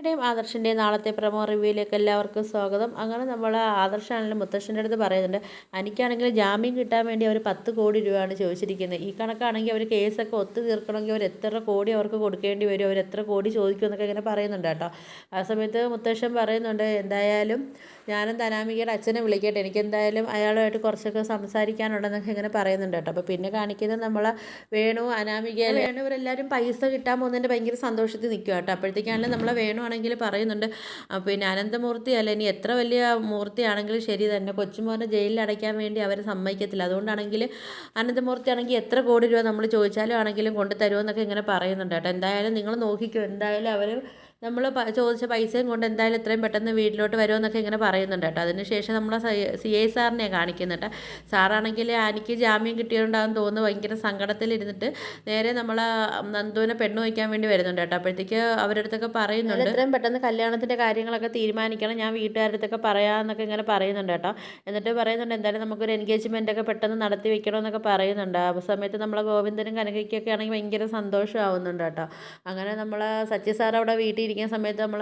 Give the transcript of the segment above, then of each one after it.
യുടെയും ആദർശിൻ്റെയും നാളത്തെ പ്രമോ റിവ്യൂയിലേക്ക് എല്ലാവർക്കും സ്വാഗതം. അങ്ങനെ നമ്മൾ ആദർശാണെങ്കിലും മുത്തശ്ശൻ്റെ അടുത്ത് പറയുന്നുണ്ട്, എനിക്കാണെങ്കിൽ ജാമ്യം കിട്ടാൻ വേണ്ടി അവർ 10 കോടി രൂപയാണ് ചോദിച്ചിരിക്കുന്നത്. ഈ കണക്കാണെങ്കിൽ അവർ കേസൊക്കെ ഒത്തു തീർക്കണമെങ്കിൽ അവർ എത്ര കോടി അവർക്ക് കൊടുക്കേണ്ടി വരും, അവർ എത്ര കോടി ചോദിക്കും എന്നൊക്കെ ഇങ്ങനെ പറയുന്നുണ്ട് കേട്ടോ. ആ സമയത്ത് മുത്തശ്ശൻ പറയുന്നുണ്ട്, എന്തായാലും ഞാനും അനാമികയുടെ അച്ഛനെ വിളിക്കട്ടെ, എനിക്കെന്തായാലും അയാളുമായിട്ട് കുറച്ചൊക്കെ സംസാരിക്കാനുണ്ടെന്നൊക്കെ ഇങ്ങനെ പറയുന്നുണ്ട് കേട്ടോ. അപ്പോൾ പിന്നെ കാണിക്കുന്നത് നമ്മൾ വേണു ഇവരെല്ലാവരും പൈസ കിട്ടാൻ പോകുന്നതിൻ്റെ ഭയങ്കര സന്തോഷത്തിൽ നിൽക്കുക കേട്ടോ. അപ്പോഴത്തേക്കാണെങ്കിലും നമ്മളെ വേണുവാണെങ്കിൽ പറയുന്നുണ്ട്, പിന്നെ അനന്തമൂർത്തി അല്ല, ഇനി എത്ര വലിയ മൂർത്തിയാണെങ്കിലും ശരി തന്നെ, കൊച്ചുമോനെ ജയിലിൽ അടയ്ക്കാൻ വേണ്ടി അവർ സമ്മതിക്കത്തില്ല. അതുകൊണ്ടാണെങ്കിൽ അനന്തമൂർത്തി ആണെങ്കിൽ എത്ര കോടി രൂപ നമ്മൾ ചോദിച്ചാലും ആണെങ്കിലും കൊണ്ടു തരുമെന്നൊക്കെ ഇങ്ങനെ പറയുന്നുണ്ട് കേട്ടോ. എന്തായാലും നിങ്ങൾ നോക്കിക്കോ, എന്തായാലും അവർ നമ്മൾ ചോദിച്ച പൈസയും കൊണ്ട് എന്തായാലും എത്രയും പെട്ടെന്ന് വീട്ടിലോട്ട് വരുമെന്നൊക്കെ ഇങ്ങനെ പറയുന്നുണ്ട് കേട്ടോ. അതിനുശേഷം നമ്മൾ CI സാറിനെ കാണിക്കുന്നുണ്ട്. സാറാണെങ്കിൽ എനിക്ക് ജാമ്യം കിട്ടിയതുകൊണ്ടാണെന്ന് തോന്നുന്നു ഭയങ്കര സങ്കടത്തിലിരുന്നിട്ട് നേരെ നമ്മൾ നന്ദുവിനെ പെണ്ണ് വയ്ക്കാൻ വേണ്ടി വരുന്നുണ്ട് കേട്ടോ. അപ്പോഴത്തേക്ക് അവരുടെ അടുത്തൊക്കെ പറയുന്നുണ്ട്, എത്രയും പെട്ടെന്ന് കല്യാണത്തിൻ്റെ കാര്യങ്ങളൊക്കെ തീരുമാനിക്കണം, ഞാൻ വീട്ടുകാരുടെ അടുത്തൊക്കെ പറയാമെന്നൊക്കെ ഇങ്ങനെ പറയുന്നുണ്ട് കേട്ടോ. എന്നിട്ട് പറയുന്നുണ്ട്, എന്തായാലും നമുക്കൊരു എൻഗേജ്മെൻ്റ് ഒക്കെ പെട്ടെന്ന് നടത്തി വെക്കണമെന്നൊക്കെ പറയുന്നുണ്ട്. ആ സമയത്ത് നമ്മളെ ഗോവിന്ദനും കനകയ്ക്കൊക്കെ ആണെങ്കിൽ ഭയങ്കര സന്തോഷമാവുന്നുണ്ട് കേട്ടോ. അങ്ങനെ നമ്മൾ സച്ചി സാർ അവിടെ വീട്ടിൽ ഇരിക്കുന്ന സമയത്ത് നമ്മൾ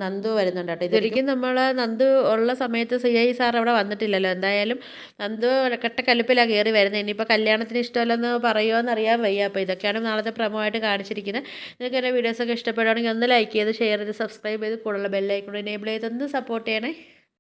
നന്ദു വരുന്നുണ്ട് കേട്ടോ. ഇതൊരിക്കും നമ്മൾ നന്ദു ഉള്ള സമയത്ത് CI സാർ അവിടെ വന്നിട്ടില്ലല്ലോ. എന്തായാലും നന്ദു കട്ടക്കലിപ്പിലാണ് കയറി വരുന്നത്. ഇനിയിപ്പോൾ കല്യാണത്തിന് ഇഷ്ടമല്ലെന്ന് പറയുമോ എന്നറിയാൻ വയ്യ. അപ്പോൾ ഇതൊക്കെയാണ് നാളത്തെ പ്രമോ ആയിട്ട് കാണിച്ചിരിക്കുന്നത്. നിങ്ങൾക്ക് എൻ്റെ വീഡിയോസൊക്കെ ഇഷ്ടപ്പെടുകയാണെങ്കിൽ ഒന്ന് ലൈക്ക് ചെയ്ത് ഷെയർ ചെയ്ത് സബ്സ്ക്രൈബ് ചെയ്ത് കൂടുതൽ ബെല്ലൈക്കൺ എനേബിൾ ചെയ്ത് ഒന്ന് സപ്പോർട്ട് ചെയ്യണേ.